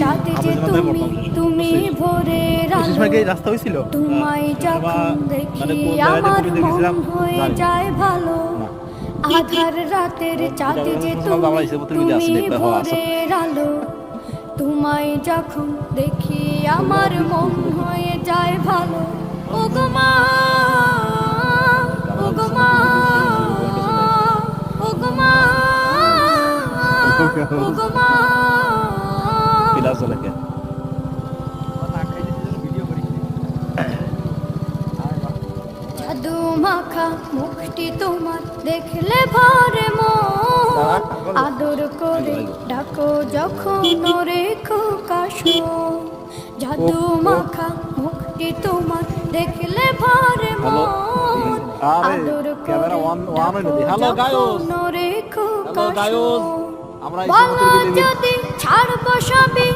চাঁদে যে তুমি ভোরের আলো, রাস্তা হয়েছিল তোমায় যখন দেখি আমার মন হয়ে যায় ভালো। আধার রাতের চাঁদে যে তুমি ভোরের আলো, তোমায় যখন দেখি আমার মন হয়ে যায় ভালো। ওগো মা, ওগো মা, ওগো মা, ওগো মা। জাদু মাখা মুখটি তোমার দেখলে ভরে মন, আদর করে ডাকো যখন রেখো কাশো। জাদু মাখা মুখটি তোমার দেখলে ভরে মন, আদর করে ডাকো যখন রেখো কাশো। বলো যদি ছাড়বো সবই